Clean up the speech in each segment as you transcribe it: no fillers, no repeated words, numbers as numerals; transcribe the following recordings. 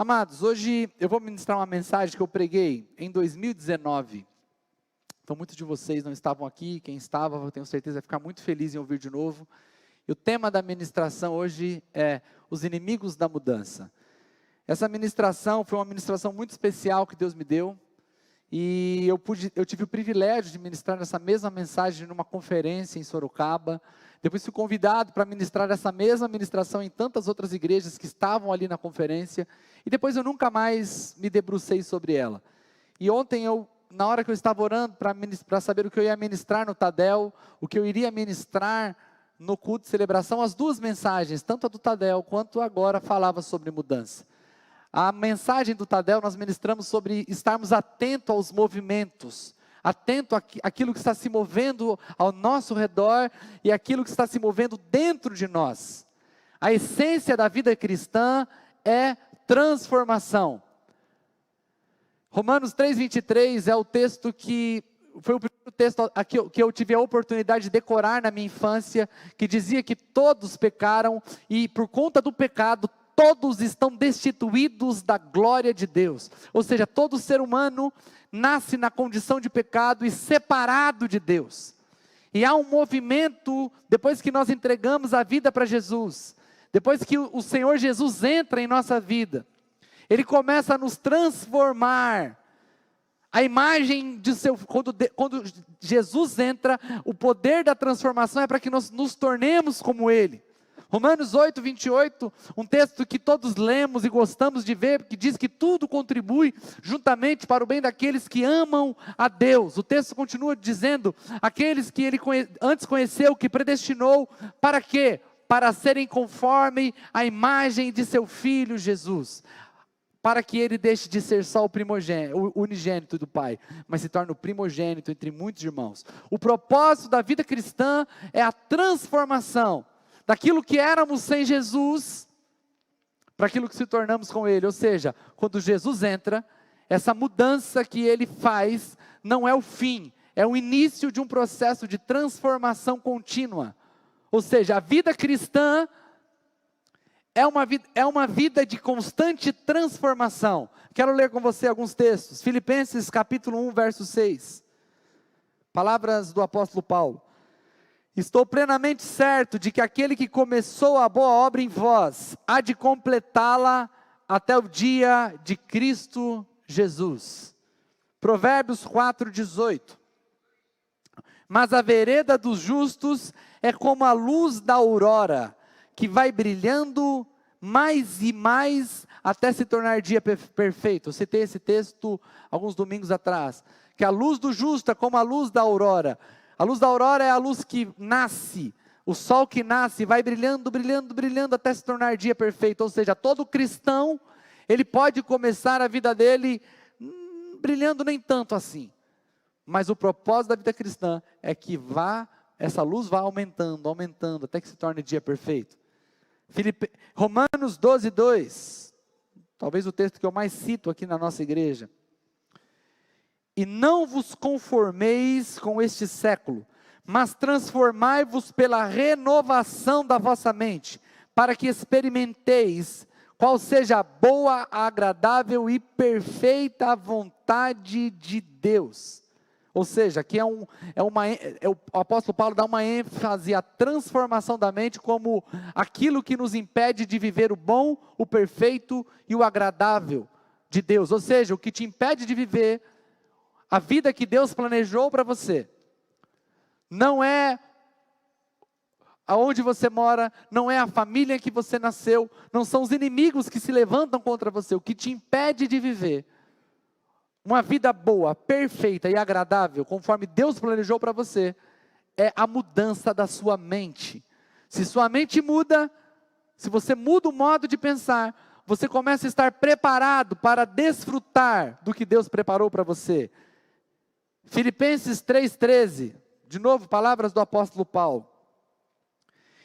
Amados, hoje eu vou ministrar uma mensagem que eu preguei em 2019. Então muitos de vocês não estavam aqui, quem estava, eu tenho certeza, vai ficar muito feliz em ouvir de novo. E o tema da ministração hoje é os inimigos da mudança. Essa ministração foi uma ministração muito especial que Deus me deu. E eu tive o privilégio de ministrar essa mesma mensagem numa conferência em Sorocaba. Depois fui convidado para ministrar essa mesma ministração em tantas outras igrejas que estavam ali na conferência. E depois eu nunca mais me debrucei sobre ela. E ontem na hora que eu estava orando para saber o que eu ia ministrar no Tadel, o que eu iria ministrar no culto de celebração, as duas mensagens, tanto a do Tadel quanto agora, falava sobre mudança. A mensagem do Tadel nós ministramos sobre estarmos atentos aos movimentos, atento àquilo que está se movendo ao nosso redor e aquilo que está se movendo dentro de nós. A essência da vida cristã é transformação. Romanos 3:23 é o texto que foi o primeiro texto que eu tive a oportunidade de decorar na minha infância, que dizia que todos pecaram e por conta do pecado, todos estão destituídos da glória de Deus. Ou seja, todo ser humano nasce na condição de pecado e separado de Deus. E há um movimento, depois que nós entregamos a vida para Jesus, depois que o Senhor Jesus entra em nossa vida, Ele começa a nos transformar. A imagem de quando Jesus entra, o poder da transformação é para que nós nos tornemos como Ele. Romanos 8:28, um texto que todos lemos e gostamos de ver, que diz que tudo contribui juntamente para o bem daqueles que amam a Deus. O texto continua dizendo, aqueles que Ele antes conheceu, que predestinou, para quê? Para serem conforme a imagem de seu Filho Jesus. Para que Ele deixe de ser só o unigênito do Pai, mas se torne o primogênito entre muitos irmãos. O propósito da vida cristã é a transformação daquilo que éramos sem Jesus, para aquilo que se tornamos com Ele. Ou seja, quando Jesus entra, essa mudança que Ele faz, não é o fim, é o início de um processo de transformação contínua. Ou seja, a vida cristã é uma vida de constante transformação. Quero ler com você alguns textos. Filipenses capítulo 1, verso 6. Palavras do apóstolo Paulo. Estou plenamente certo de que aquele que começou a boa obra em vós, há de completá-la até o dia de Cristo Jesus. Provérbios 4:18. Mas a vereda dos justos é como a luz da aurora, que vai brilhando mais e mais até se tornar dia perfeito. Eu citei esse texto alguns domingos atrás. Que a luz do justo é como a luz da aurora. A luz da aurora é a luz que nasce, o sol que nasce, vai brilhando, brilhando, brilhando até se tornar dia perfeito. Ou seja, todo cristão, ele pode começar a vida dele brilhando nem tanto assim. Mas o propósito da vida cristã é que essa luz vá aumentando, aumentando, até que se torne dia perfeito. Romanos 12:2, talvez o texto que eu mais cito aqui na nossa igreja. E não vos conformeis com este século, mas transformai-vos pela renovação da vossa mente, para que experimenteis qual seja a boa, agradável e perfeita vontade de Deus. Ou seja, aqui o apóstolo Paulo dá uma ênfase à transformação da mente como aquilo que nos impede de viver o bom, o perfeito e o agradável de Deus. Ou seja, o que te impede de viver a vida que Deus planejou para você, não é aonde você mora, não é a família em que você nasceu, não são os inimigos que se levantam contra você. O que te impede de viver uma vida boa, perfeita e agradável, conforme Deus planejou para você, é a mudança da sua mente. Se sua mente muda, se você muda o modo de pensar, você começa a estar preparado para desfrutar do que Deus preparou para você. Filipenses 3:13, de novo, palavras do apóstolo Paulo.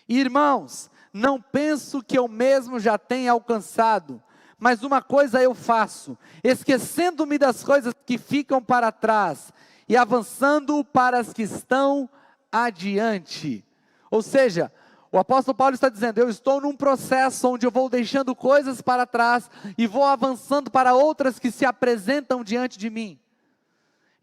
Irmãos, não penso que eu mesmo já tenha alcançado, mas uma coisa eu faço, esquecendo-me das coisas que ficam para trás e avançando para as que estão adiante. Ou seja, O apóstolo Paulo está dizendo: eu estou num processo onde eu vou deixando coisas para trás e vou avançando para outras que se apresentam diante de mim.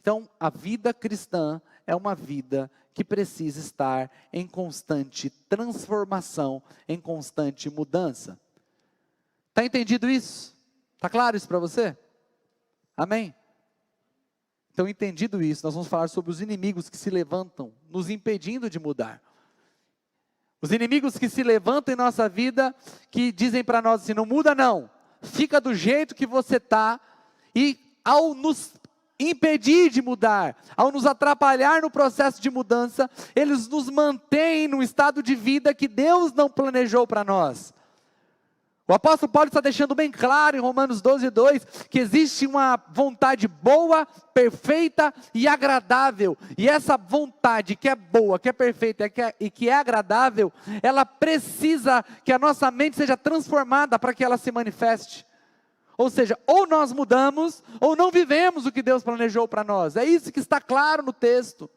Então, a vida cristã é uma vida que precisa estar em constante transformação, em constante mudança. Está entendido isso? Está claro isso para você? Amém? Então, entendido isso, nós vamos falar sobre os inimigos que se levantam, nos impedindo de mudar. Os inimigos que se levantam em nossa vida, que dizem para nós assim: não muda não, fica do jeito que você está, e ao nos impedir de mudar, ao nos atrapalhar no processo de mudança, eles nos mantêm num estado de vida que Deus não planejou para nós. O apóstolo Paulo está deixando bem claro em Romanos 12:2, que existe uma vontade boa, perfeita e agradável, e essa vontade que é boa, que é perfeita e que é agradável, ela precisa que a nossa mente seja transformada para que ela se manifeste. Ou seja, ou nós mudamos, ou não vivemos o que Deus planejou para nós. É isso que está claro no texto.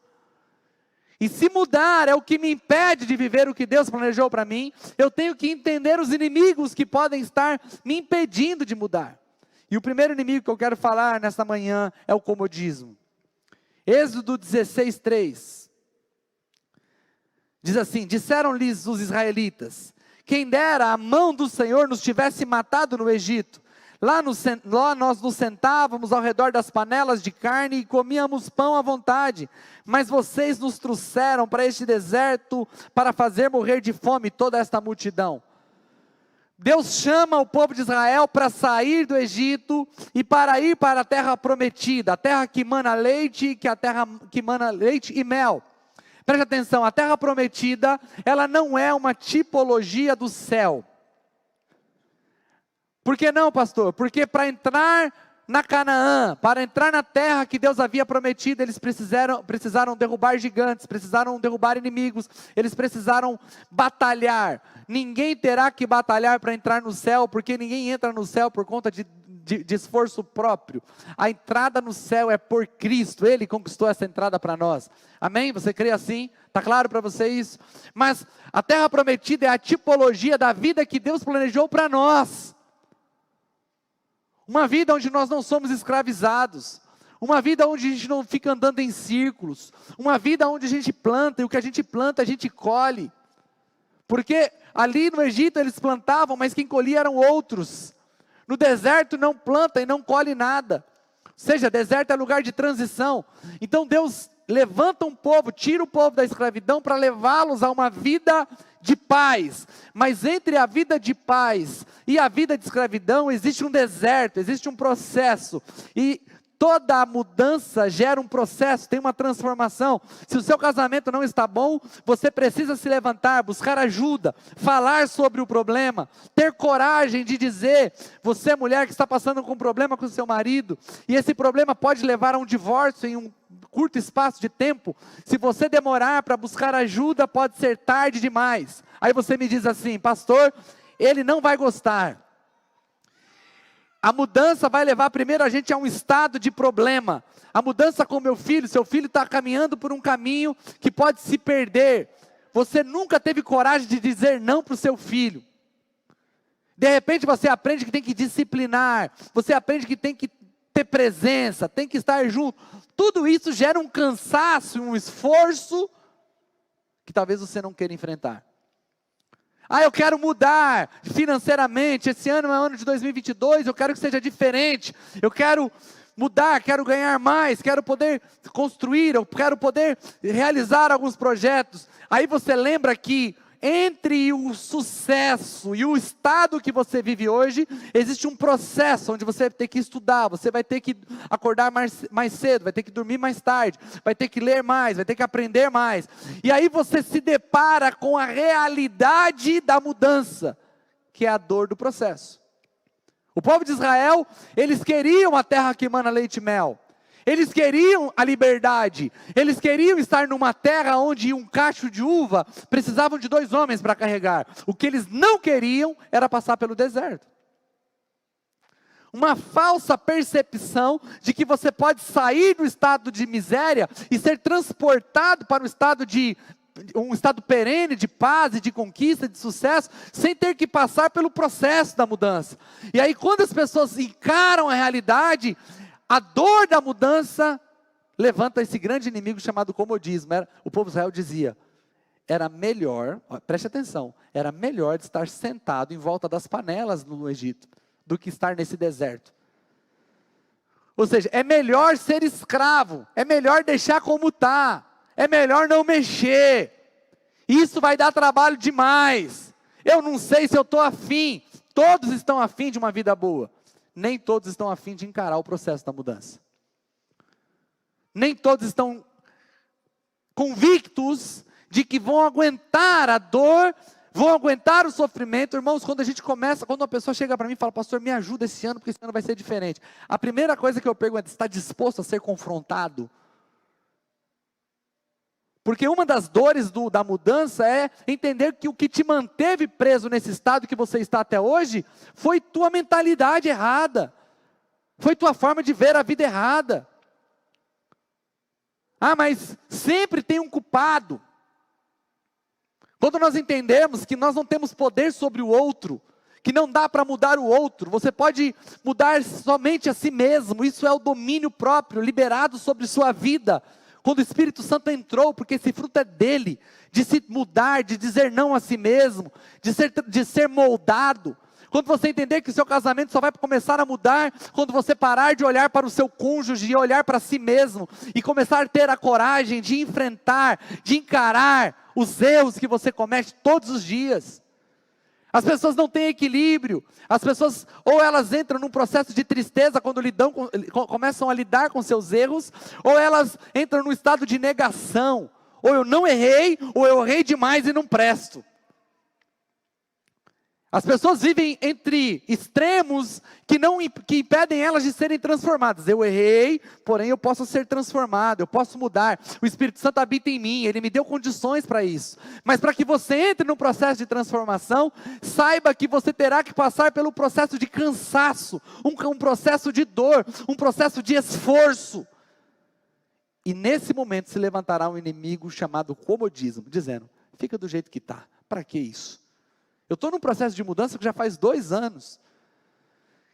E se mudar é o que me impede de viver o que Deus planejou para mim, eu tenho que entender os inimigos que podem estar me impedindo de mudar. E o primeiro inimigo que eu quero falar nesta manhã é o comodismo. Êxodo 16:3 diz assim: disseram-lhes os israelitas: quem dera a mão do Senhor nos tivesse matado no Egito. Lá nós nos sentávamos ao redor das panelas de carne e comíamos pão à vontade. Mas vocês nos trouxeram para este deserto para fazer morrer de fome toda esta multidão. Deus chama o povo de Israel para sair do Egito e para ir para a terra prometida, a terra que mana leite, que é a terra que mana leite e mel. Preste atenção, a terra prometida, ela não é uma tipologia do céu. Por que não, pastor? Porque para entrar na Canaã, para entrar na terra que Deus havia prometido, eles precisaram derrubar gigantes, precisaram derrubar inimigos, eles precisaram batalhar. Ninguém terá que batalhar para entrar no céu, porque ninguém entra no céu por conta de esforço próprio. A entrada no céu é por Cristo, Ele conquistou essa entrada para nós. Amém? Você crê assim? Está claro para você isso? Mas a terra prometida é a tipologia da vida que Deus planejou para nós. Uma vida onde nós não somos escravizados, uma vida onde a gente não fica andando em círculos, uma vida onde a gente planta, e o que a gente planta a gente colhe, porque ali no Egito eles plantavam, mas quem colhia eram outros. No deserto não planta e não colhe nada, ou seja, deserto é lugar de transição. Então Deus levanta um povo, tira o povo da escravidão para levá-los a uma vida de paz, mas entre a vida de paz e a vida de escravidão existe um deserto, existe um processo, e toda a mudança gera um processo, tem uma transformação. Se o seu casamento não está bom, você precisa se levantar, buscar ajuda, falar sobre o problema, ter coragem de dizer, você mulher que está passando com um problema com o seu marido, e esse problema pode levar a um divórcio em um curto espaço de tempo. Se você demorar para buscar ajuda, pode ser tarde demais. Aí você me diz assim: pastor, ele não vai gostar. A mudança vai levar primeiro a gente a um estado de problema. A mudança com meu filho, seu filho está caminhando por um caminho que pode se perder. Você nunca teve coragem de dizer não para o seu filho. De repente você aprende que tem que disciplinar, você aprende que tem que ter presença, tem que estar junto. Tudo isso gera um cansaço, um esforço que talvez você não queira enfrentar. Eu quero mudar financeiramente, esse ano é o ano de 2022, eu quero que seja diferente, eu quero mudar, quero ganhar mais, quero poder construir, eu quero poder realizar alguns projetos. Aí você lembra que entre o sucesso e o estado que você vive hoje, existe um processo onde você vai ter que estudar, você vai ter que acordar mais cedo, vai ter que dormir mais tarde, vai ter que ler mais, vai ter que aprender mais. E aí você se depara com a realidade da mudança, que é a dor do processo. O povo de Israel, eles queriam a terra que emana leite e mel. Eles queriam a liberdade, eles queriam estar numa terra onde um cacho de uva precisavam de 2 homens para carregar. O que eles não queriam era passar pelo deserto. Uma falsa percepção de que você pode sair do estado de miséria e ser transportado para o estado de um estado perene de paz e de conquista, de sucesso, sem ter que passar pelo processo da mudança. E aí quando as pessoas encaram a realidade, a dor da mudança levanta esse grande inimigo chamado comodismo. O povo de Israel dizia, era melhor, preste atenção, era melhor de estar sentado em volta das panelas no Egito, do que estar nesse deserto. Ou seja, é melhor ser escravo, é melhor deixar como está, é melhor não mexer, isso vai dar trabalho demais, eu não sei se eu estou afim. Todos estão afim de uma vida boa, nem todos estão afim de encarar o processo da mudança, nem todos estão convictos de que vão aguentar a dor, vão aguentar o sofrimento. Irmãos, quando uma pessoa chega para mim e fala, pastor, me ajuda esse ano, porque esse ano vai ser diferente. A primeira coisa que eu pergunto é, está disposto a ser confrontado? Porque uma das dores da mudança é entender que o que te manteve preso nesse estado que você está até hoje, foi tua mentalidade errada, foi tua forma de ver a vida errada. Ah, mas sempre tem um culpado. Quando nós entendemos que nós não temos poder sobre o outro, que não dá para mudar o outro, você pode mudar somente a si mesmo, isso é o domínio próprio, liberado sobre sua vida, quando o Espírito Santo entrou, porque esse fruto é dele, de se mudar, de dizer não a si mesmo, de ser moldado. Quando você entender que o seu casamento só vai começar a mudar, quando você parar de olhar para o seu cônjuge e olhar para si mesmo, e começar a ter a coragem de enfrentar, de encarar os erros que você comete todos os dias. As pessoas não têm equilíbrio, as pessoas, ou elas entram num processo de tristeza quando começam a lidar com seus erros, ou elas entram num estado de negação, ou eu não errei, ou eu errei demais e não presto. As pessoas vivem entre extremos que impedem elas de serem transformadas. Eu errei, porém eu posso ser transformado, eu posso mudar. O Espírito Santo habita em mim, Ele me deu condições para isso. Mas para que você entre num processo de transformação, saiba que você terá que passar pelo processo de cansaço, um processo de dor, um processo de esforço. E nesse momento se levantará um inimigo chamado comodismo, dizendo, fica do jeito que está, para que isso? Eu estou num processo de mudança que já faz 2 anos.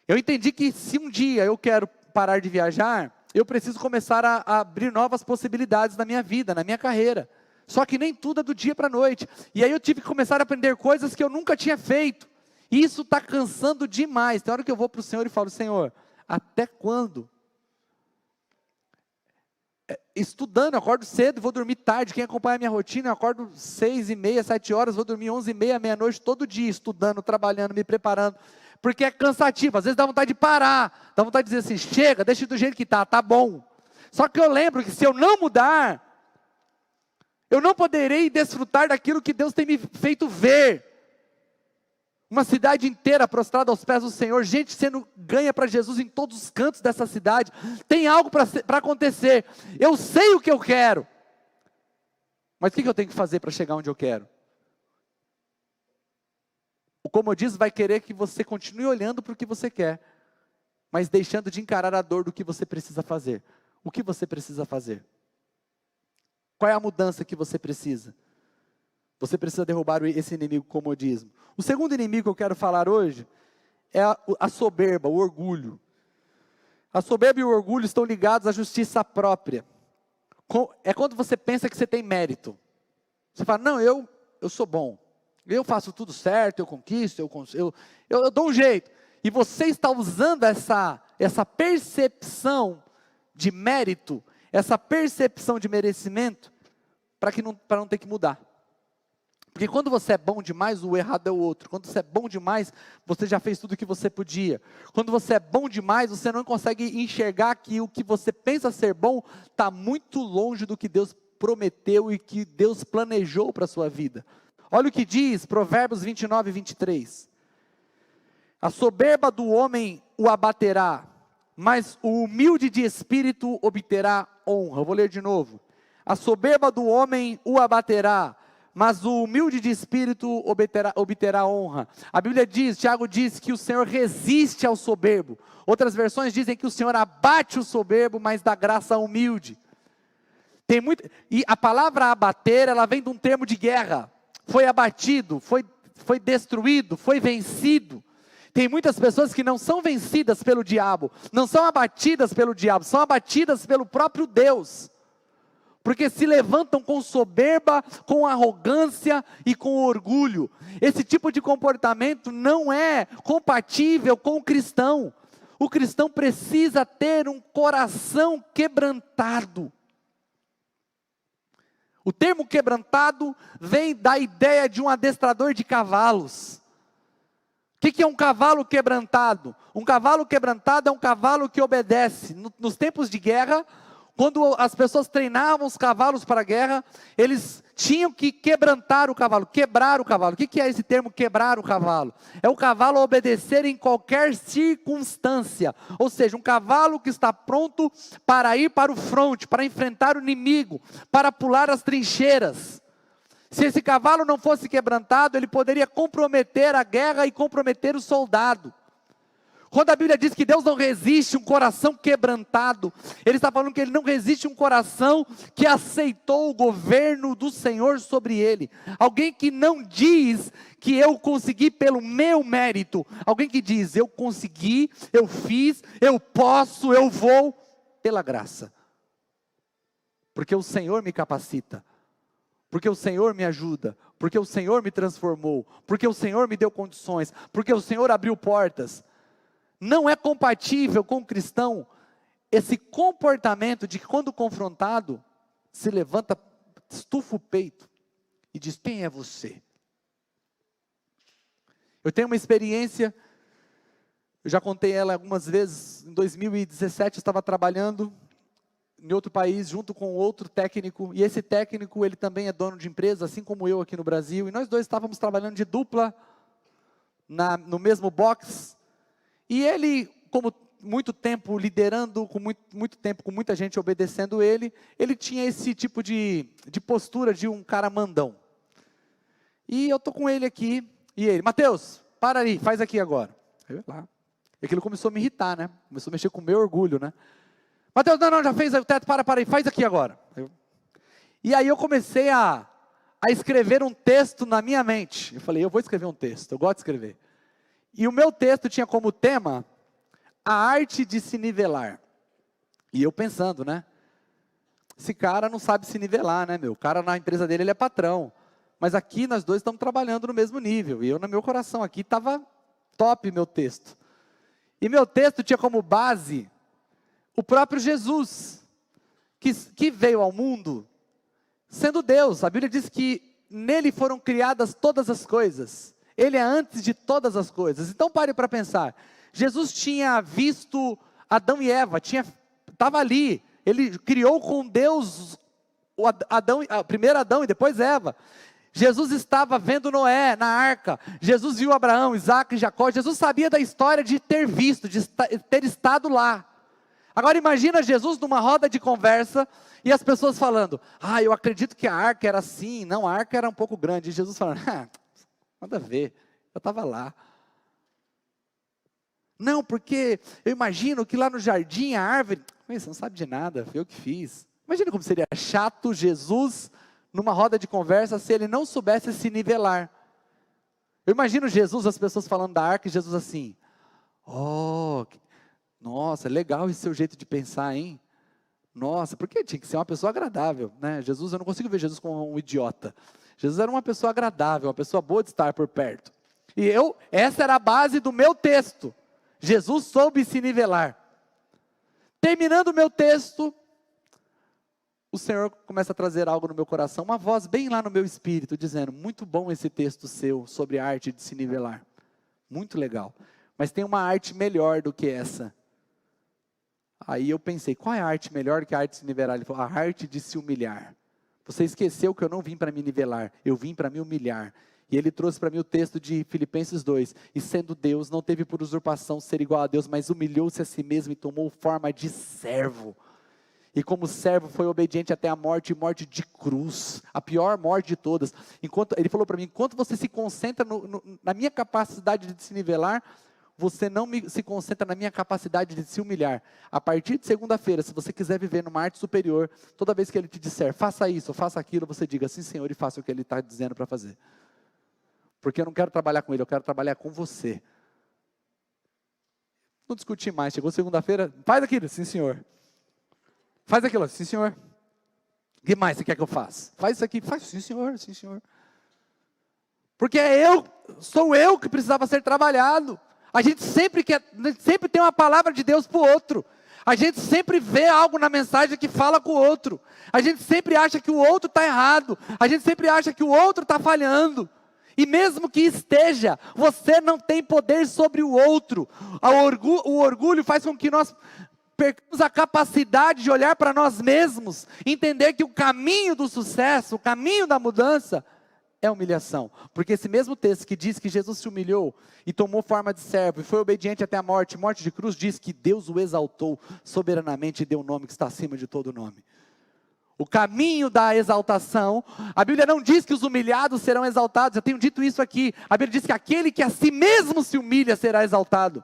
Eu entendi que se um dia eu quero parar de viajar, eu preciso começar a abrir novas possibilidades na minha vida, na minha carreira. Só que nem tudo é do dia para a noite. E aí eu tive que começar a aprender coisas que eu nunca tinha feito. E isso está cansando demais. Tem hora que eu vou para o Senhor e falo, Senhor, até quando? Estudando, eu acordo cedo e vou dormir tarde. Quem acompanha a minha rotina, eu acordo 6h30, 7 horas, vou dormir 11h30, meia-noite, todo dia, estudando, trabalhando, me preparando, porque é cansativo, às vezes dá vontade de parar, dá vontade de dizer assim, chega, deixa do jeito que está, tá bom. Só que eu lembro que se eu não mudar, eu não poderei desfrutar daquilo que Deus tem me feito ver. Uma cidade inteira prostrada aos pés do Senhor, gente sendo ganha para Jesus em todos os cantos dessa cidade, tem algo para acontecer, eu sei o que eu quero, mas o que eu tenho que fazer para chegar onde eu quero? O comodismo vai querer que você continue olhando para o que você quer, mas deixando de encarar a dor do que você precisa fazer. O que você precisa fazer? Qual é a mudança que você precisa? Você precisa derrubar esse inimigo comodismo. O segundo inimigo que eu quero falar hoje é a soberba, o orgulho. A soberba e o orgulho estão ligados à justiça própria. É quando você pensa que você tem mérito. Você fala, não, eu sou bom. Eu faço tudo certo, eu conquisto, eu dou um jeito. E você está usando essa percepção de mérito, essa percepção de merecimento, para não ter que mudar. Porque quando você é bom demais, o errado é o outro. Quando você é bom demais, você já fez tudo o que você podia. Quando você é bom demais, você não consegue enxergar que o que você pensa ser bom está muito longe do que Deus prometeu e que Deus planejou para a sua vida. Olha o que diz Provérbios 29:23. A soberba do homem o abaterá, mas o humilde de espírito obterá honra. Eu vou ler de novo. A soberba do homem o abaterá, mas o humilde de espírito obterá honra. A Bíblia diz, Tiago diz que o Senhor resiste ao soberbo. Outras versões dizem que o Senhor abate o soberbo, mas dá graça ao humilde. E a palavra abater, ela vem de um termo de guerra. Foi abatido, foi destruído, foi vencido. Tem muitas pessoas que não são vencidas pelo diabo, não são abatidas pelo diabo, são abatidas pelo próprio Deus. Porque se levantam com soberba, com arrogância e com orgulho. Esse tipo de comportamento não é compatível com o cristão. O cristão precisa ter um coração quebrantado. O termo quebrantado vem da ideia de um adestrador de cavalos. O que é um cavalo quebrantado? Um cavalo quebrantado é um cavalo que obedece. Nos tempos de guerra, quando as pessoas treinavam os cavalos para a guerra, eles tinham que quebrantar o cavalo, quebrar o cavalo. O que é esse termo quebrar o cavalo? É o cavalo obedecer em qualquer circunstância. Ou seja, um cavalo que está pronto para ir para o fronte, para enfrentar o inimigo, para pular as trincheiras. Se esse cavalo não fosse quebrantado, ele poderia comprometer a guerra e comprometer o soldado. Quando a Bíblia diz que Deus não resiste um coração quebrantado, Ele está falando que Ele não resiste um coração que aceitou o governo do Senhor sobre ele. Alguém que não diz que eu consegui pelo meu mérito. Alguém que diz, eu consegui, eu fiz, eu posso, eu vou, pela graça. Porque o Senhor me capacita. Porque o Senhor me ajuda, porque o Senhor me transformou, porque o Senhor me deu condições, porque o Senhor abriu portas. Não é compatível com o cristão esse comportamento de que quando confrontado, se levanta, estufa o peito e diz, quem é você? Eu tenho uma experiência, eu já contei ela algumas vezes, em 2017 eu estava trabalhando em outro país, junto com outro técnico, e esse técnico, ele também é dono de empresa, assim como eu aqui no Brasil, e nós dois estávamos trabalhando de dupla, no mesmo box, e ele, como muito tempo liderando, com muito tempo, com muita gente obedecendo ele tinha esse tipo de postura de um cara mandão, e eu estou com ele aqui, e ele, Mateus, para aí, faz aqui agora, eu lá, e aquilo começou a me irritar, né, começou a mexer com o meu orgulho, né, Mateus, não, já fez o teto, para aí, faz aqui agora. E aí eu comecei a escrever um texto na minha mente. Eu falei, eu vou escrever um texto, eu gosto de escrever. E o meu texto tinha como tema, a arte de se nivelar. E eu pensando, né? Esse cara não sabe se nivelar, né, meu? O cara na empresa dele, ele é patrão. Mas aqui nós dois estamos trabalhando no mesmo nível. E eu, no meu coração aqui, estava top meu texto. E meu texto tinha como base o próprio Jesus, que veio ao mundo sendo Deus. A Bíblia diz que nele foram criadas todas as coisas. Ele é antes de todas as coisas. Então pare para pensar. Jesus tinha visto Adão e Eva, estava ali. Ele criou com Deus primeiro Adão e depois Eva. Jesus estava vendo Noé na arca. Jesus viu Abraão, Isaac e Jacó. Jesus sabia da história de ter visto, de ter estado lá. Agora imagina Jesus numa roda de conversa e as pessoas falando, eu acredito que a arca era assim, não, a arca era um pouco grande. E Jesus falando, nada a ver, eu estava lá. Não, porque eu imagino que lá no jardim a árvore, você não sabe de nada, foi eu que fiz. Imagina como seria chato Jesus numa roda de conversa se ele não soubesse se nivelar. Eu imagino Jesus, as pessoas falando da arca e Jesus assim, nossa, legal esse seu jeito de pensar, hein? Nossa, porque tinha que ser uma pessoa agradável, né? Jesus, eu não consigo ver Jesus como um idiota. Jesus era uma pessoa agradável, uma pessoa boa de estar por perto. E essa era a base do meu texto. Jesus soube se nivelar. Terminando o meu texto, o Senhor começa a trazer algo no meu coração, uma voz bem lá no meu espírito, dizendo, muito bom esse texto seu, sobre a arte de se nivelar. Muito legal. Mas tem uma arte melhor do que essa. Aí eu pensei, qual é a arte melhor que a arte de se nivelar? Ele falou, a arte de se humilhar. Você esqueceu que eu não vim para me nivelar, eu vim para me humilhar. E ele trouxe para mim o texto de Filipenses 2. E sendo Deus, não teve por usurpação ser igual a Deus, mas humilhou-se a si mesmo e tomou forma de servo. E como servo foi obediente até a morte, e morte de cruz, a pior morte de todas. Ele falou para mim, enquanto você se concentra na minha capacidade de se nivelar, você não se concentra na minha capacidade de se humilhar. A partir de segunda-feira, se você quiser viver numa arte superior, toda vez que Ele te disser, faça isso, faça aquilo, você diga, sim Senhor, e faça o que Ele está dizendo para fazer. Porque eu não quero trabalhar com Ele, eu quero trabalhar com você. Não discutir mais, chegou segunda-feira, faz aquilo, sim Senhor. Faz aquilo, sim Senhor. O que mais você quer que eu faça? Faz isso aqui, faz, sim Senhor, sim Senhor. Porque sou eu que precisava ser trabalhado. A gente sempre tem uma palavra de Deus para o outro. A gente sempre vê algo na mensagem que fala com o outro. A gente sempre acha que o outro está errado. A gente sempre acha que o outro está falhando. E mesmo que esteja, você não tem poder sobre o outro. O orgulho faz com que nós percamos a capacidade de olhar para nós mesmos, entender que o caminho do sucesso, o caminho da mudança, é humilhação. Porque esse mesmo texto que diz que Jesus se humilhou e tomou forma de servo e foi obediente até a morte de cruz, diz que Deus o exaltou soberanamente e deu um nome que está acima de todo nome. O caminho da exaltação, a Bíblia não diz que os humilhados serão exaltados, eu tenho dito isso aqui, a Bíblia diz que aquele que a si mesmo se humilha será exaltado.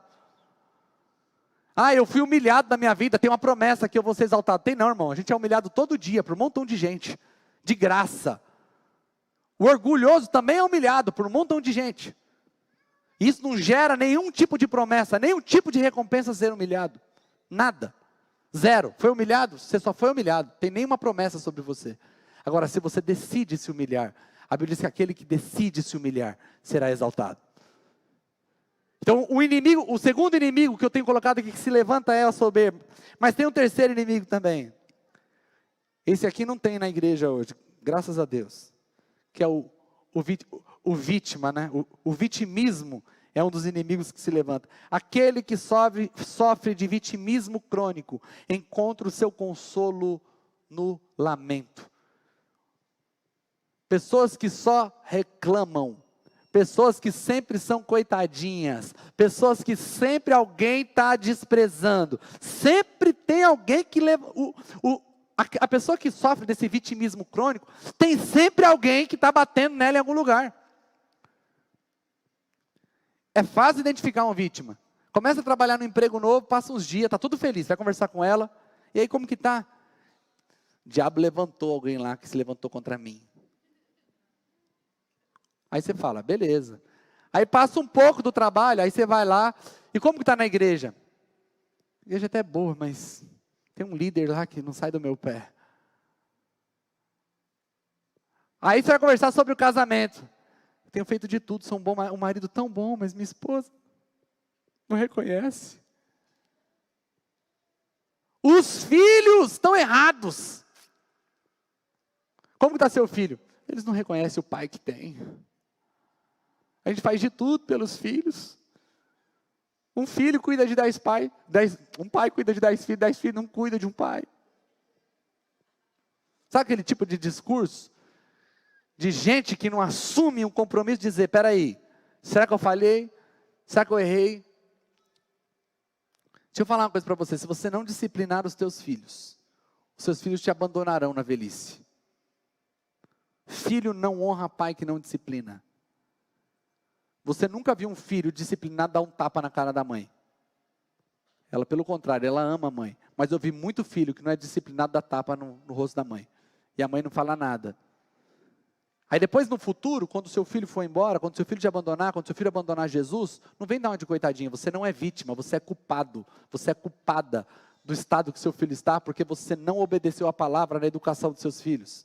Eu fui humilhado na minha vida, tem uma promessa que eu vou ser exaltado. Tem não, irmão, a gente é humilhado todo dia por um montão de gente, de graça. O orgulhoso também é humilhado por um montão de gente. Isso não gera nenhum tipo de promessa, nenhum tipo de recompensa ser humilhado. Nada. Zero. Foi humilhado? Você só foi humilhado. Tem nenhuma promessa sobre você. Agora, se você decide se humilhar, a Bíblia diz que aquele que decide se humilhar será exaltado. Então, o segundo inimigo que eu tenho colocado aqui que se levanta é a soberba. Mas tem um terceiro inimigo também. Esse aqui não tem na igreja hoje, graças a Deus. Que é o vítima, né? O vitimismo é um dos inimigos que se levanta. Aquele que sofre de vitimismo crônico, encontra o seu consolo no lamento. Pessoas que só reclamam, pessoas que sempre são coitadinhas, pessoas que sempre alguém está desprezando, sempre tem alguém que leva... A pessoa que sofre desse vitimismo crônico, tem sempre alguém que está batendo nela em algum lugar. É fácil identificar uma vítima. Começa a trabalhar no emprego novo, passa uns dias, está tudo feliz, vai conversar com ela. E aí como que está? O diabo levantou alguém lá que se levantou contra mim. Aí você fala, beleza. Aí passa um pouco do trabalho, aí você vai lá. E como que está na igreja? A igreja até é boa, mas... tem um líder lá que não sai do meu pé. Aí você vai conversar sobre o casamento. Eu tenho feito de tudo, sou um marido tão bom, mas minha esposa não reconhece. Os filhos estão errados. Como está seu filho? Eles não reconhecem o pai que tem. A gente faz de tudo pelos filhos. Um filho cuida de 10 pais, um pai cuida de 10 filhos não cuida de um pai. Sabe aquele tipo de discurso? De gente que não assume um compromisso de dizer, espera aí, será que eu falhei? Será que eu errei? Deixa eu falar uma coisa para você, se você não disciplinar os seus filhos te abandonarão na velhice. Filho não honra pai que não disciplina. Você nunca viu um filho disciplinado dar um tapa na cara da mãe. Ela, pelo contrário, ela ama a mãe. Mas eu vi muito filho que não é disciplinado dar tapa no rosto da mãe. E a mãe não fala nada. Aí depois no futuro, quando o seu filho for embora, quando o seu filho te abandonar, quando o seu filho abandonar Jesus, não vem dar uma de coitadinha, você não é vítima, você é culpado, você é culpada do estado que seu filho está, porque você não obedeceu a palavra na educação dos seus filhos.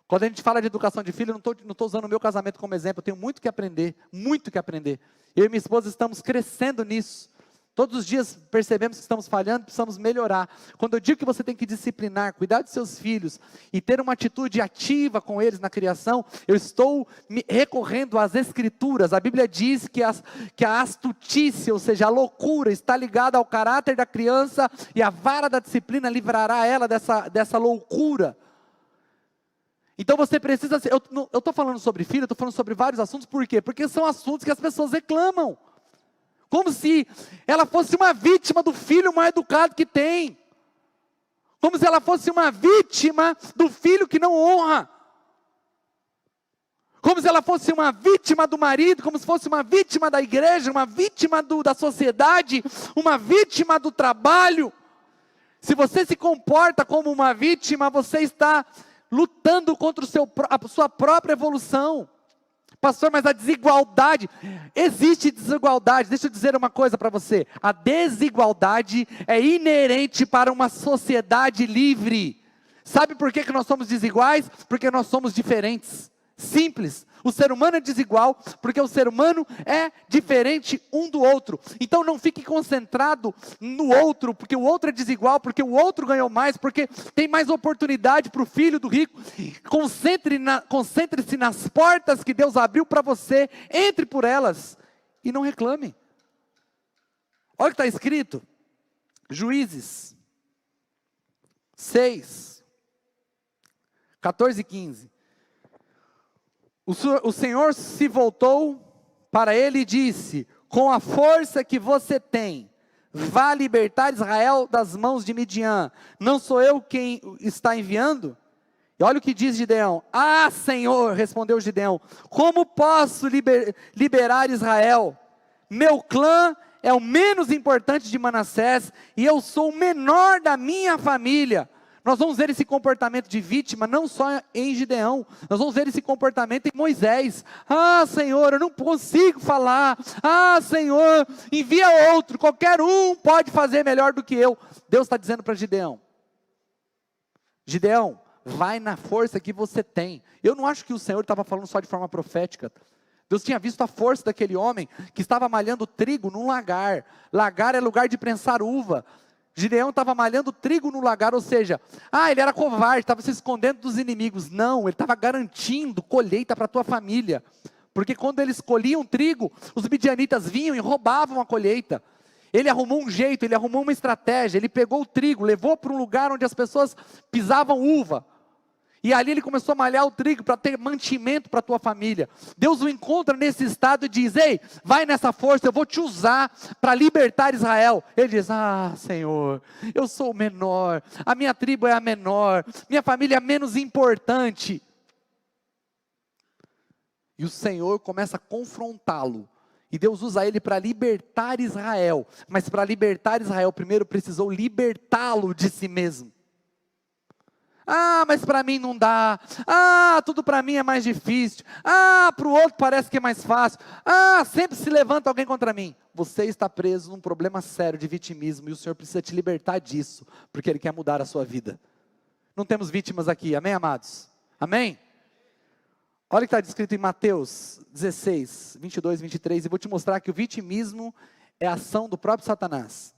Quando a gente fala de educação de filho, eu não estou usando o meu casamento como exemplo, eu tenho muito que aprender, muito que aprender. Eu e minha esposa estamos crescendo nisso. Todos os dias percebemos que estamos falhando, precisamos melhorar. Quando eu digo que você tem que disciplinar, cuidar de seus filhos e ter uma atitude ativa com eles na criação, eu estou recorrendo às Escrituras. A Bíblia diz que a astutícia, ou seja, a loucura, está ligada ao caráter da criança e a vara da disciplina livrará ela dessa loucura. Então você precisa... Eu estou falando sobre filho, eu estou falando sobre vários assuntos, por quê? Porque são assuntos que as pessoas reclamam. Como se ela fosse uma vítima do filho mal educado que tem. Como se ela fosse uma vítima do filho que não honra. como se ela fosse uma vítima do marido, como se fosse uma vítima da igreja, uma vítima da sociedade, uma vítima do trabalho. Se você se comporta como uma vítima, você está lutando contra a sua própria evolução. Pastor, mas a desigualdade, existe desigualdade. Deixa eu dizer uma coisa para você: a desigualdade é inerente para uma sociedade livre. Sabe por que nós somos desiguais? Porque nós somos diferentes. Simples. O ser humano é desigual porque o ser humano é diferente um do outro. Então não fique concentrado no outro, porque o outro é desigual, porque o outro ganhou mais, porque tem mais oportunidade para o filho do rico. Concentre-se nas portas que Deus abriu para você, entre por elas e não reclame. Olha o que está escrito, Juízes 6, 14 e 15. O Senhor se voltou para ele e disse: com a força que você tem, vá libertar Israel das mãos de Midian. Não sou eu quem está enviando? E olha o que diz Gideão: ah, Senhor, respondeu Gideão, como posso liberar Israel? Meu clã é o menos importante de Manassés, e eu sou o menor da minha família. Nós vamos ver esse comportamento de vítima não só em Gideão, nós vamos ver esse comportamento em Moisés. Ah, Senhor, eu não consigo falar. Ah, Senhor, envia outro, qualquer um pode fazer melhor do que eu. Deus está dizendo para Gideão: Gideão, vai na força que você tem. Eu não acho que o Senhor estava falando só de forma profética. Deus tinha visto a força daquele homem que estava malhando trigo num lagar. Lagar é lugar de prensar uva. Gideão estava malhando trigo no lagar, ou seja, ele era covarde, estava se escondendo dos inimigos. Não, ele estava garantindo colheita para a tua família. Porque quando eles colhiam trigo, os midianitas vinham e roubavam a colheita. Ele arrumou um jeito, ele arrumou uma estratégia, ele pegou o trigo, levou para um lugar onde as pessoas pisavam uva. E ali ele começou a malhar o trigo para ter mantimento para a tua família. Deus o encontra nesse estado e diz: ei, vai nessa força, eu vou te usar para libertar Israel. Ele diz: ah, Senhor, eu sou o menor, a minha tribo é a menor, minha família é a menos importante. E o Senhor começa a confrontá-lo. E Deus usa ele para libertar Israel. Mas para libertar Israel, primeiro precisou libertá-lo de si mesmo. Ah, mas para mim não dá. Ah, tudo para mim é mais difícil. Ah, para o outro parece que é mais fácil. Ah, sempre se levanta alguém contra mim. Você está preso num problema sério de vitimismo e o Senhor precisa te libertar disso, porque Ele quer mudar a sua vida. Não temos vítimas aqui, amém, amados? Amém? Olha o que está descrito em Mateus 16, 22, 23, e vou te mostrar que o vitimismo é a ação do próprio Satanás.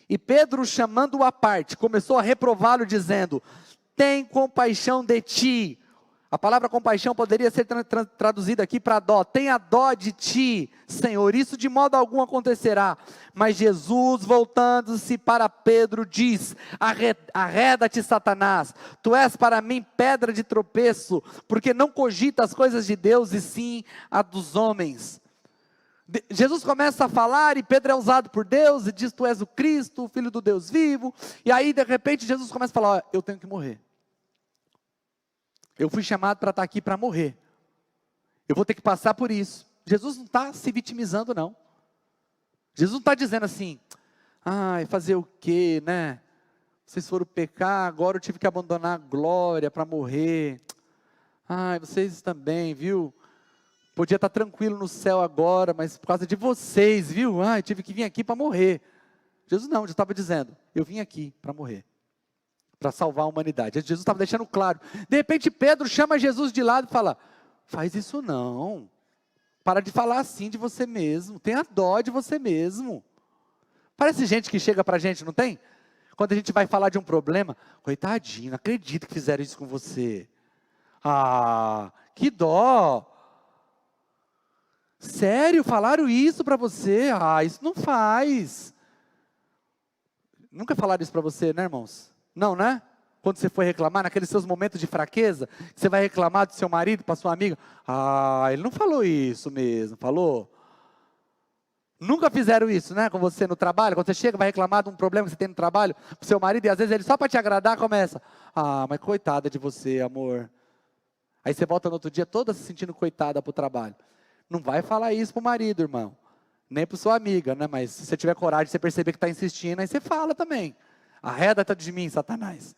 E Pedro, chamando-o à parte, começou a reprová-lo, dizendo: tem compaixão de ti. A palavra compaixão poderia ser traduzida aqui para dó. Tenha dó de ti, Senhor, isso de modo algum acontecerá. Mas Jesus, voltando-se para Pedro, diz: arreda-te, Satanás, tu és para mim pedra de tropeço, porque não cogita as coisas de Deus, e sim a dos homens. Jesus começa a falar e Pedro é usado por Deus e diz: tu és o Cristo, o Filho do Deus vivo. E aí de repente Jesus começa a falar: eu tenho que morrer. Eu fui chamado para estar aqui para morrer. Eu vou ter que passar por isso. Jesus não está se vitimizando, não. Jesus não está dizendo assim: fazer o quê, né? Vocês foram pecar, agora eu tive que abandonar a glória para morrer. Vocês também, viu? Podia estar tranquilo no céu agora, mas por causa de vocês, viu? Eu tive que vir aqui para morrer. Jesus não, Jesus estava dizendo: eu vim aqui para morrer, para salvar a humanidade. Jesus estava deixando claro. De repente Pedro chama Jesus de lado e fala: faz isso não. Para de falar assim de você mesmo. Tenha dó de você mesmo. Parece gente que chega para a gente, não tem? Quando a gente vai falar de um problema: coitadinho, não acredito que fizeram isso com você. Que dó. Sério, falaram isso para você? Isso não faz. Nunca falaram isso para você, né, irmãos? Não, né? Quando você foi reclamar, naqueles seus momentos de fraqueza, você vai reclamar do seu marido para sua amiga: ele não falou isso mesmo, falou? Nunca fizeram isso, né, com você no trabalho? Quando você chega, vai reclamar de um problema que você tem no trabalho, para o seu marido, e às vezes ele só para te agradar começa: mas coitada de você, amor. Aí você volta no outro dia toda se sentindo coitada para o trabalho. Não vai falar isso para o marido, irmão. Nem para sua amiga, né? Mas se você tiver coragem, você perceber que está insistindo, aí você fala também. Arreda-te de mim, Satanás.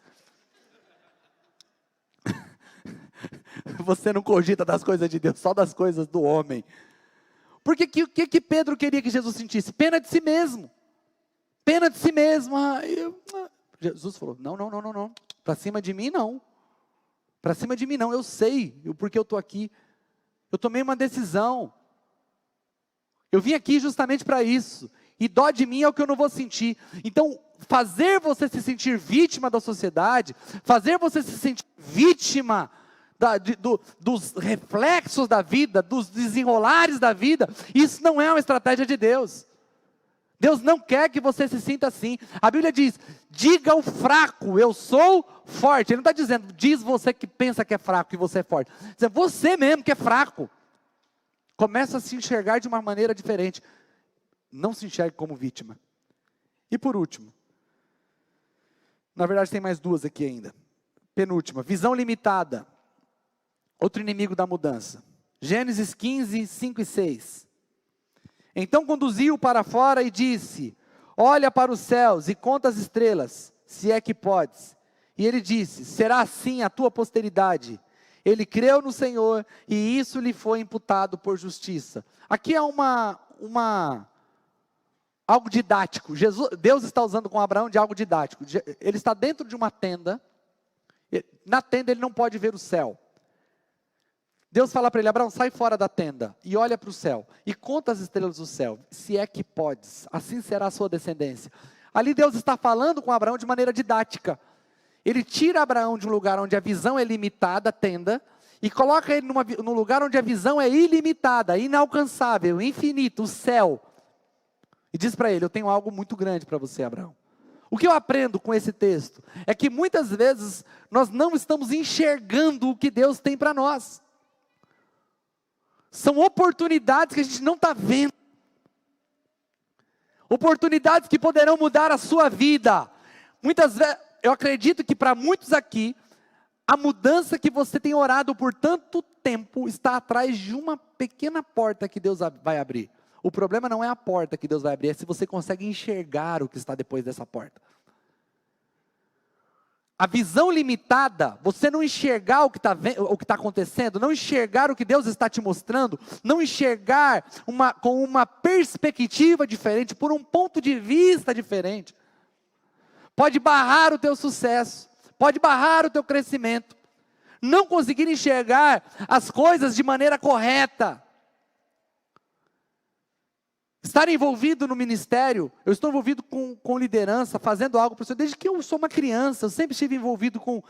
Você não cogita das coisas de Deus, só das coisas do homem. Porque o que Pedro queria que Jesus sentisse? Pena de si mesmo. Pena de si mesmo. Jesus falou, não. Para cima de mim, não. Para cima de mim, não. Eu sei o porquê eu estou aqui. Eu tomei uma decisão. Eu vim aqui justamente para isso. E dó de mim é o que eu não vou sentir. Então, fazer você se sentir vítima da sociedade, fazer você se sentir vítima dos reflexos da vida, dos desenrolares da vida, isso não é uma estratégia de Deus. Deus não quer que você se sinta assim. A Bíblia diz, diga ao fraco, eu sou forte. Ele não está dizendo, diz você que pensa que é fraco e você é forte. Ele está dizendo, você mesmo que é fraco. Começa a se enxergar de uma maneira diferente. Não se enxergue como vítima. E por último, na verdade tem mais duas aqui ainda. Penúltima, visão limitada. Outro inimigo da mudança. Gênesis 15, 5 e 6. Então conduziu-o para fora e disse, olha para os céus e conta as estrelas, se é que podes. E ele disse, será assim a tua posteridade. Ele creu no Senhor e isso lhe foi imputado por justiça. Aqui é algo didático. Deus está usando com Abraão de algo didático. Ele está dentro de uma tenda. Na tenda ele não pode ver o céu. Deus fala para ele, Abraão, sai fora da tenda e olha para o céu. E conta as estrelas do céu, se é que podes. Assim será a sua descendência. Ali Deus está falando com Abraão de maneira didática. Ele tira Abraão de um lugar onde a visão é limitada, tenda, e coloca ele num lugar onde a visão é ilimitada, inalcançável, infinito, o céu. E diz para ele, eu tenho algo muito grande para você, Abraão. O que eu aprendo com esse texto é que muitas vezes nós não estamos enxergando o que Deus tem para nós. São oportunidades que a gente não está vendo. Oportunidades que poderão mudar a sua vida. Muitas vezes, eu acredito que para muitos aqui, a mudança que você tem orado por tanto tempo está atrás de uma pequena porta que Deus vai abrir. O problema não é a porta que Deus vai abrir, é se você consegue enxergar o que está depois dessa porta. A visão limitada, você não enxergar o que está acontecendo, não enxergar o que Deus está te mostrando, não enxergar com uma perspectiva diferente, por um ponto de vista diferente, pode barrar o teu sucesso, pode barrar o teu crescimento, não conseguir enxergar as coisas de maneira correta. Estar envolvido no ministério, eu estou envolvido com liderança, fazendo algo para o Senhor, desde que eu sou uma criança, eu sempre estive envolvido com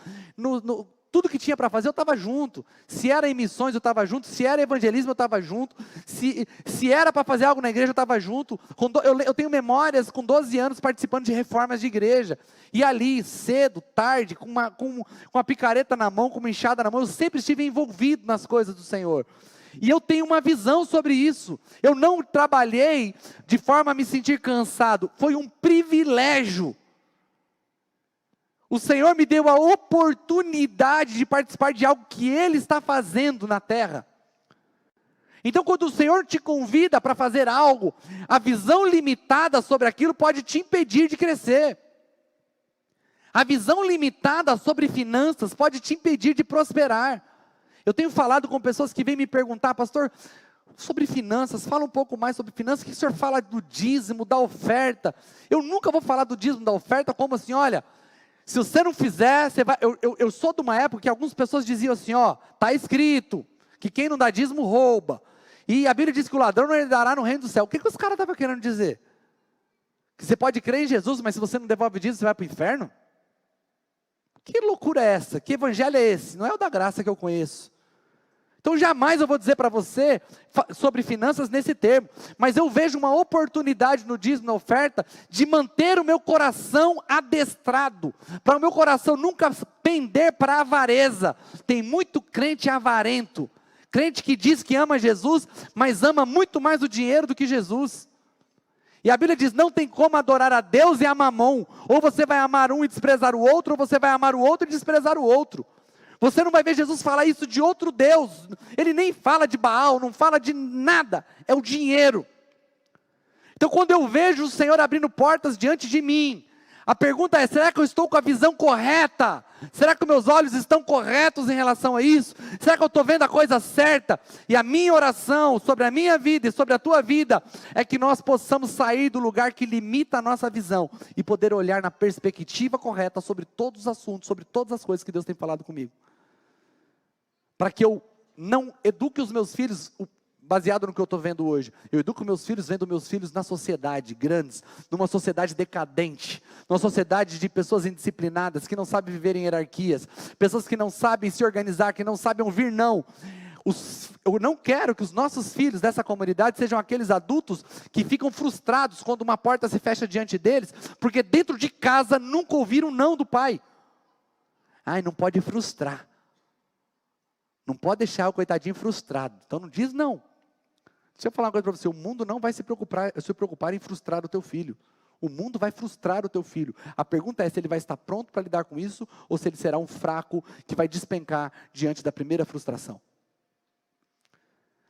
tudo que tinha para fazer, eu estava junto. Se era em missões, eu estava junto. Se era evangelismo, eu estava junto. Se era para fazer algo na igreja, eu estava junto. Eu tenho memórias com 12 anos participando de reformas de igreja. E ali, cedo, tarde, com uma picareta na mão, com uma enxada na mão, eu sempre estive envolvido nas coisas do Senhor. E eu tenho uma visão sobre isso. Eu não trabalhei de forma a me sentir cansado. Foi um privilégio. O Senhor me deu a oportunidade de participar de algo que Ele está fazendo na terra. Então, quando o Senhor te convida para fazer algo, a visão limitada sobre aquilo pode te impedir de crescer. A visão limitada sobre finanças pode te impedir de prosperar. Eu tenho falado com pessoas que vêm me perguntar, pastor, sobre finanças, fala um pouco mais sobre finanças, o que o senhor fala do dízimo, da oferta? Eu nunca vou falar do dízimo, da oferta, como assim, olha, se você não fizer, você vai... Eu sou de uma época que algumas pessoas diziam assim, está escrito, que quem não dá dízimo rouba, e a Bíblia diz que o ladrão não herdará no reino do céu. O que os caras estavam querendo dizer? Que você pode crer em Jesus, mas se você não devolve dízimo, você vai para o inferno? Que loucura é essa? Que evangelho é esse? Não é o da graça que eu conheço. Então jamais eu vou dizer para você sobre finanças nesse termo, mas eu vejo uma oportunidade no dízimo, na oferta, de manter o meu coração adestrado, para o meu coração nunca pender para a avareza. Tem muito crente avarento, crente que diz que ama Jesus, mas ama muito mais o dinheiro do que Jesus. E a Bíblia diz, não tem como adorar a Deus e a mamon, ou você vai amar um e desprezar o outro, ou você vai amar o outro e desprezar o outro. Você não vai ver Jesus falar isso de outro Deus. Ele nem fala de Baal, não fala de nada. É o dinheiro. Então quando eu vejo o Senhor abrindo portas diante de mim, a pergunta é, será que eu estou com a visão correta? Será que meus olhos estão corretos em relação a isso? Será que eu estou vendo a coisa certa? E a minha oração sobre a minha vida e sobre a tua vida é que nós possamos sair do lugar que limita a nossa visão e poder olhar na perspectiva correta sobre todos os assuntos, sobre todas as coisas que Deus tem falado comigo. Para que eu não eduque os meus filhos baseado no que eu estou vendo hoje. Eu educo meus filhos vendo meus filhos na sociedade, grandes, numa sociedade decadente, numa sociedade de pessoas indisciplinadas, que não sabem viver em hierarquias, pessoas que não sabem se organizar, que não sabem ouvir não. Eu não quero que os nossos filhos dessa comunidade sejam aqueles adultos que ficam frustrados quando uma porta se fecha diante deles, porque dentro de casa nunca ouviram não do pai. Ai, não pode frustrar. Não pode deixar o coitadinho frustrado. Então não diz não. Deixa eu falar uma coisa para você, o mundo não vai se preocupar em frustrar o teu filho. O mundo vai frustrar o teu filho. A pergunta é se ele vai estar pronto para lidar com isso, ou se ele será um fraco que vai despencar diante da primeira frustração.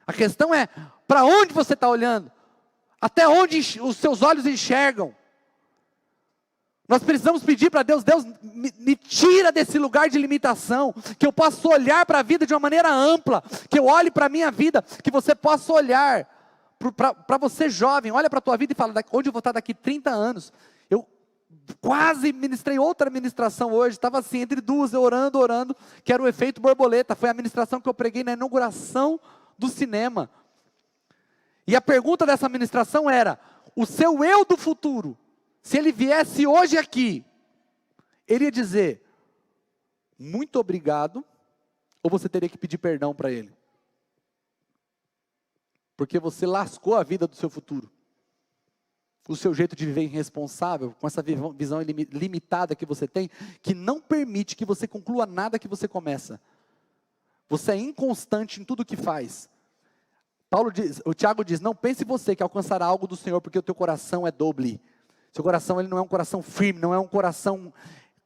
A questão é, para onde você está olhando? Até onde os seus olhos enxergam? Nós precisamos pedir para Deus, Deus me tira desse lugar de limitação, que eu possa olhar para a vida de uma maneira ampla, que eu olhe para a minha vida, que você possa olhar para você jovem, olha para a tua vida e fala, onde eu vou estar daqui 30 anos? Eu quase ministrei outra ministração hoje, estava assim, entre duas, eu orando, que era o efeito borboleta, foi a ministração que eu preguei na inauguração do cinema. E a pergunta dessa ministração era, o seu eu do futuro, se ele viesse hoje aqui, ele ia dizer, muito obrigado, ou você teria que pedir perdão para ele? Porque você lascou a vida do seu futuro. O seu jeito de viver irresponsável, com essa visão limitada que você tem, que não permite que você conclua nada que você começa. Você é inconstante em tudo que faz. O Tiago diz, não pense você que alcançará algo do Senhor, porque o teu coração é doble. Seu coração ele não é um coração firme, não é um coração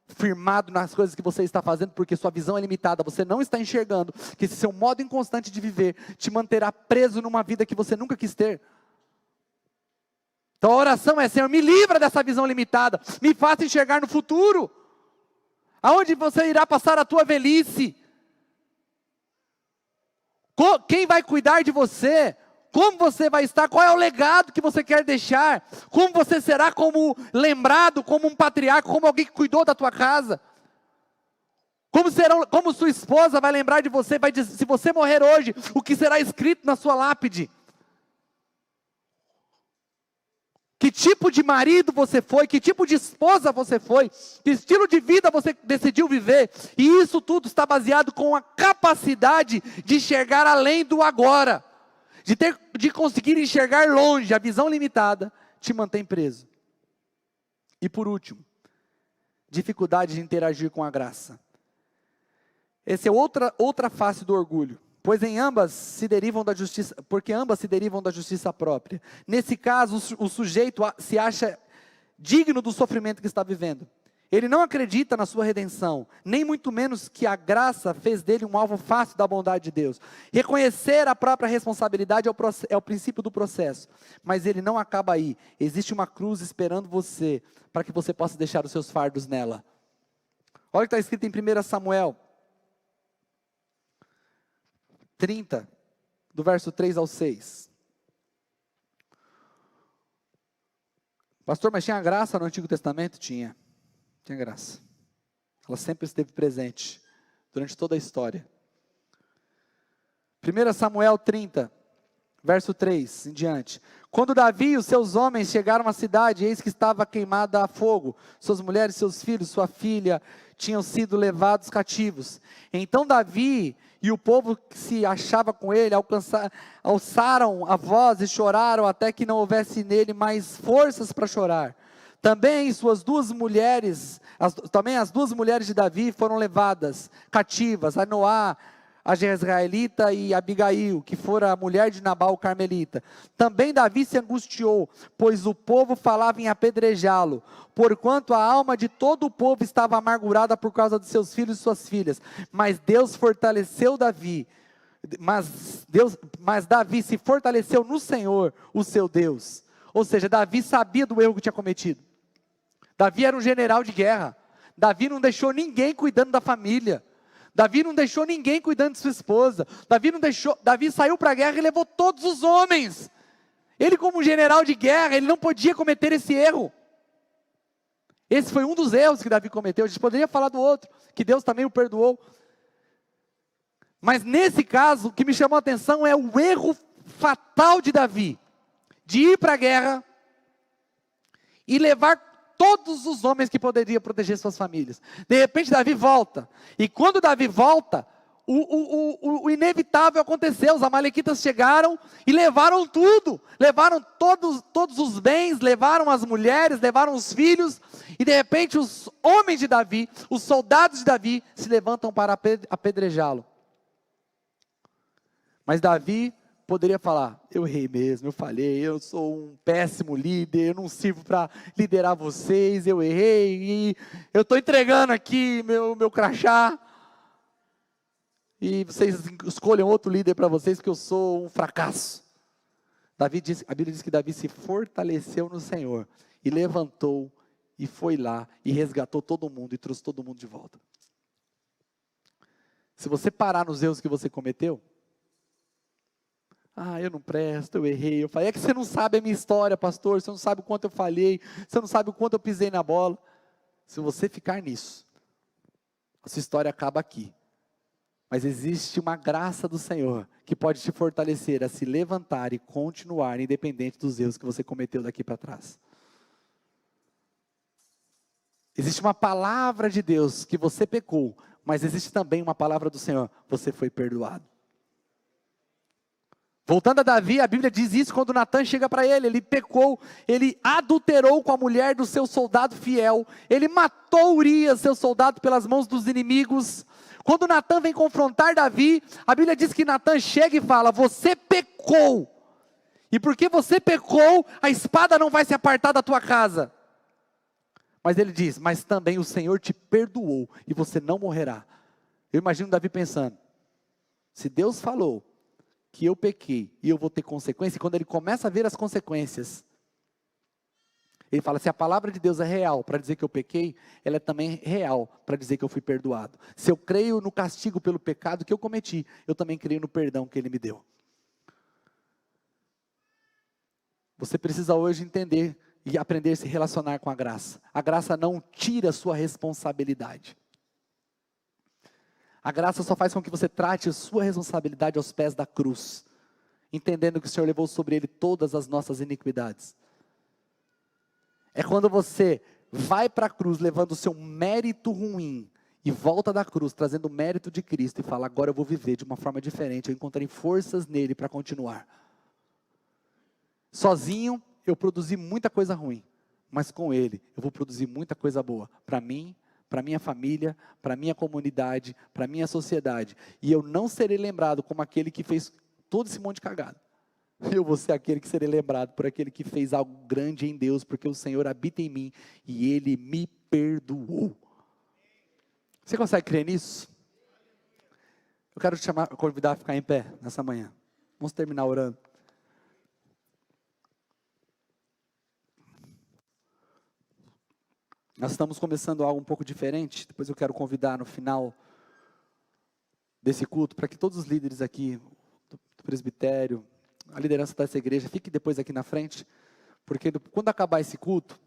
firmado nas coisas que você está fazendo, porque sua visão é limitada, você não está enxergando que esse seu modo inconstante de viver te manterá preso numa vida que você nunca quis ter. Então a oração é, Senhor, me livra dessa visão limitada, me faça enxergar no futuro, aonde você irá passar a tua velhice, quem vai cuidar de você, como você vai estar, qual é o legado que você quer deixar, como você será como lembrado, como um patriarca, como alguém que cuidou da tua casa, como sua esposa vai lembrar de você, vai dizer, se você morrer hoje, o que será escrito na sua lápide, que tipo de marido você foi, que tipo de esposa você foi, que estilo de vida você decidiu viver, e isso tudo está baseado com a capacidade de enxergar além do agora, de conseguir enxergar longe. A visão limitada te mantém preso. E por último, dificuldade de interagir com a graça. Essa é outra face do orgulho, pois ambas se derivam da justiça própria. Nesse caso, o sujeito se acha digno do sofrimento que está vivendo. Ele não acredita na sua redenção, nem muito menos que a graça fez dele um alvo fácil da bondade de Deus. Reconhecer a própria responsabilidade é o princípio do processo, mas ele não acaba aí. Existe uma cruz esperando você, para que você possa deixar os seus fardos nela. Olha o que está escrito em 1 Samuel 30, do verso 3 ao 6. Pastor, mas tinha graça no Antigo Testamento? Tinha graça. Ela sempre esteve presente, durante toda a história. 1 Samuel 30, verso 3 em diante. Quando Davi e os seus homens chegaram à cidade, eis que estava queimada a fogo. Suas mulheres, seus filhos, sua filha, tinham sido levados cativos. Então Davi e o povo que se achava com ele, alçaram a voz e choraram, até que não houvesse nele mais forças para chorar. Também as duas mulheres de Davi foram levadas cativas, a Jezreelita e Abigail, que fora a mulher de Nabal o carmelita. Também Davi se angustiou, pois o povo falava em apedrejá-lo, porquanto a alma de todo o povo estava amargurada por causa de seus filhos e suas filhas. Mas Deus fortaleceu Davi, mas Davi se fortaleceu no Senhor, o seu Deus. Ou seja, Davi sabia do erro que tinha cometido. Davi era um general de guerra. Davi não deixou ninguém cuidando da família. Davi não deixou ninguém cuidando de sua esposa. Davi saiu para a guerra e levou todos os homens. Ele, como general de guerra, ele não podia cometer esse erro. Esse foi um dos erros que Davi cometeu. A gente poderia falar do outro, que Deus também o perdoou. Mas nesse caso, o que me chamou a atenção é o erro fatal de Davi, de ir para a guerra e levar todos os homens que poderiam proteger suas famílias. De repente Davi volta, e quando Davi volta, o inevitável aconteceu. Os amalequitas chegaram e levaram tudo, levaram todos os bens, levaram as mulheres, levaram os filhos, e de repente os homens de Davi, os soldados de Davi, se levantam para apedrejá-lo. Mas Davi poderia falar: eu errei mesmo, eu falhei, eu sou um péssimo líder, eu não sirvo para liderar vocês, eu errei, e eu estou entregando aqui meu crachá, e vocês escolham outro líder para vocês, porque eu sou um fracasso. A Bíblia diz que Davi se fortaleceu no Senhor, e levantou, e foi lá, e resgatou todo mundo, e trouxe todo mundo de volta. Se você parar nos erros que você cometeu, eu não presto, eu errei, eu falei. É que você não sabe a minha história, pastor, você não sabe o quanto eu falhei, você não sabe o quanto eu pisei na bola. Se você ficar nisso, a sua história acaba aqui. Mas existe uma graça do Senhor, que pode te fortalecer a se levantar e continuar, independente dos erros que você cometeu daqui para trás. Existe uma palavra de Deus, que você pecou, mas existe também uma palavra do Senhor: você foi perdoado. Voltando a Davi, a Bíblia diz isso quando Natan chega para ele. Ele pecou, ele adulterou com a mulher do seu soldado fiel, ele matou Urias, seu soldado, pelas mãos dos inimigos. Quando Natan vem confrontar Davi, a Bíblia diz que Natan chega e fala: você pecou, e porque você pecou, a espada não vai se apartar da tua casa. Mas ele diz: mas também o Senhor te perdoou, e você não morrerá. Eu imagino Davi pensando: se Deus falou que eu pequei e eu vou ter consequência, e quando ele começa a ver as consequências, ele fala: se a palavra de Deus é real para dizer que eu pequei, ela é também real para dizer que eu fui perdoado. Se eu creio no castigo pelo pecado que eu cometi, eu também creio no perdão que ele me deu. Você precisa hoje entender e aprender a se relacionar com a graça. A graça não tira a sua responsabilidade. A graça só faz com que você trate a sua responsabilidade aos pés da cruz, entendendo que o Senhor levou sobre ele todas as nossas iniquidades. É quando você vai para a cruz levando o seu mérito ruim e volta da cruz trazendo o mérito de Cristo e fala: agora eu vou viver de uma forma diferente, eu encontrei forças nele para continuar. Sozinho eu produzi muita coisa ruim, mas com ele eu vou produzir muita coisa boa, para mim, para minha família, para minha comunidade, para minha sociedade. E eu não serei lembrado como aquele que fez todo esse monte de cagada. Eu vou ser aquele que serei lembrado por aquele que fez algo grande em Deus, porque o Senhor habita em mim e Ele me perdoou. Você consegue crer nisso? Eu quero te convidar a ficar em pé nessa manhã. Vamos terminar orando. Nós estamos começando algo um pouco diferente. Depois eu quero convidar no final desse culto, para que todos os líderes aqui, do presbitério, a liderança dessa igreja, fique depois aqui na frente, porque quando acabar esse culto,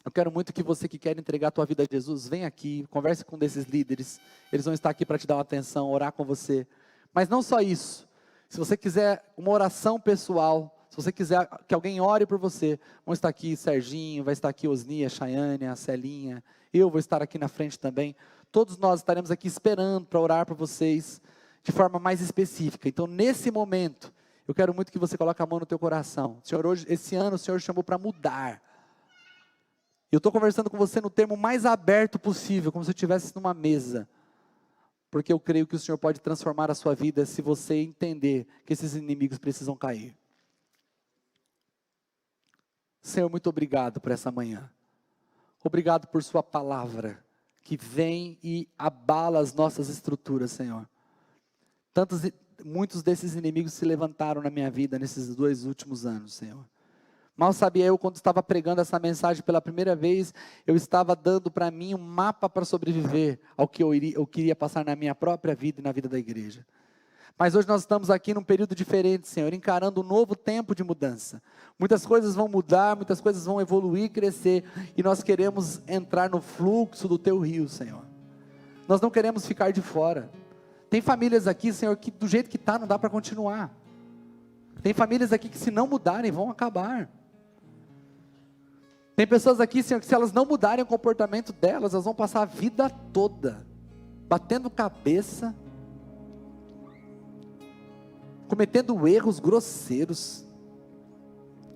eu quero muito que você que quer entregar a tua vida a Jesus, venha aqui, converse com um desses líderes, eles vão estar aqui para te dar uma atenção, orar com você. Mas não só isso, se você quiser uma oração pessoal, se você quiser que alguém ore por você, vão estar aqui Serginho, vai estar aqui Osnia, Chayane, a Celinha, eu vou estar aqui na frente também. Todos nós estaremos aqui esperando para orar por vocês de forma mais específica. Então, nesse momento, eu quero muito que você coloque a mão no teu coração. Senhor, hoje, esse ano o Senhor chamou para mudar. Eu estou conversando com você no termo mais aberto possível, como se eu estivesse numa mesa. porque eu creio que o Senhor pode transformar a sua vida se você entender que esses inimigos precisam cair. Senhor, muito obrigado por essa manhã. Obrigado por sua palavra, que vem e abala as nossas estruturas, Senhor. Muitos desses inimigos se levantaram na minha vida nesses 2 últimos anos, Senhor. Mal sabia eu, quando estava pregando essa mensagem pela primeira vez, eu estava dando para mim um mapa para sobreviver ao que eu queria passar na minha própria vida e na vida da igreja. Mas hoje nós estamos aqui num período diferente, Senhor, encarando um novo tempo de mudança. Muitas coisas vão mudar, muitas coisas vão evoluir, crescer, e nós queremos entrar no fluxo do Teu rio, Senhor. Nós não queremos ficar de fora. Tem famílias aqui, Senhor, que do jeito que está não dá para continuar. Tem famílias aqui que se não mudarem vão acabar. Tem pessoas aqui, Senhor, que se elas não mudarem o comportamento delas, elas vão passar a vida toda batendo cabeça, cometendo erros grosseiros,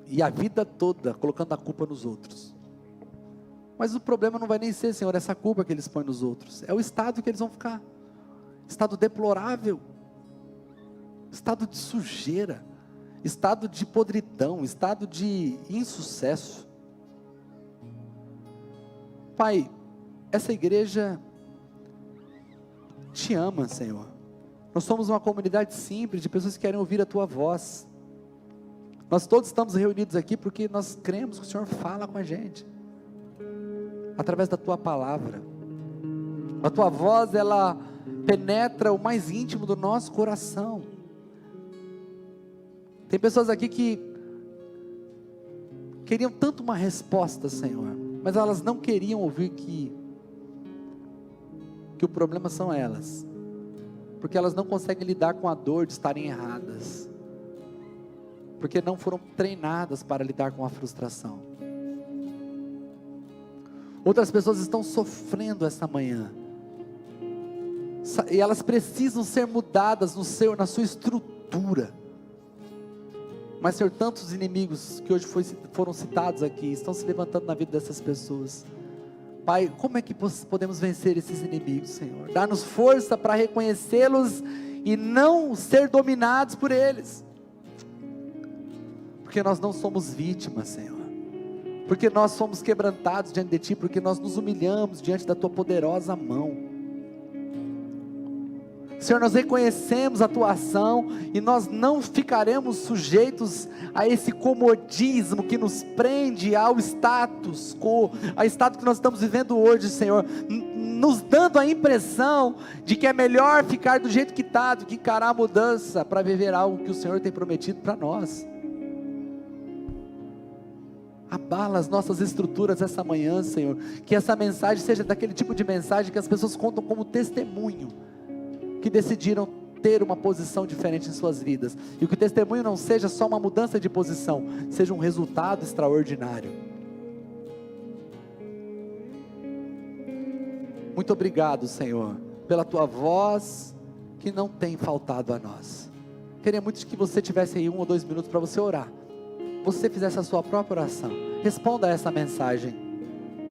e a vida toda colocando a culpa nos outros. Mas o problema não vai nem ser, Senhor, essa culpa que eles põem nos outros, é o estado que eles vão ficar, estado deplorável, estado de sujeira, estado de podridão, estado de insucesso. Pai, essa igreja te ama, Senhor. Nós somos uma comunidade simples, de pessoas que querem ouvir a Tua voz. Nós todos estamos reunidos aqui porque nós cremos que o Senhor fala com a gente, através da Tua palavra. A Tua voz, ela penetra o mais íntimo do nosso coração. Tem pessoas aqui que queriam tanto uma resposta, Senhor, mas elas não queriam ouvir que o problema são elas, porque elas não conseguem lidar com a dor de estarem erradas, porque não foram treinadas para lidar com a frustração. Outras pessoas estão sofrendo essa manhã, e elas precisam ser mudadas na sua estrutura. Mas, Senhor, tantos inimigos que hoje foram citados aqui, estão se levantando na vida dessas pessoas. Pai, como é que podemos vencer esses inimigos, Senhor? Dá-nos força para reconhecê-los e não ser dominados por eles. Porque nós não somos vítimas, Senhor. Porque nós somos quebrantados diante de Ti, porque nós nos humilhamos diante da Tua poderosa mão. Senhor, nós reconhecemos a Tua ação e nós não ficaremos sujeitos a esse comodismo que nos prende ao status quo, ao estado que nós estamos vivendo hoje, Senhor, nos dando a impressão de que é melhor ficar do jeito que está, do que encarar a mudança, para viver algo que o Senhor tem prometido para nós. Abala as nossas estruturas essa manhã, Senhor, que essa mensagem seja daquele tipo de mensagem que as pessoas contam como testemunho, que decidiram ter uma posição diferente em suas vidas, e que o testemunho não seja só uma mudança de posição, seja um resultado extraordinário. Muito obrigado, Senhor, pela Tua voz que não tem faltado a nós. Queria muito que você tivesse aí 1 ou 2 minutos para você orar, você fizesse a sua própria oração, responda a essa mensagem.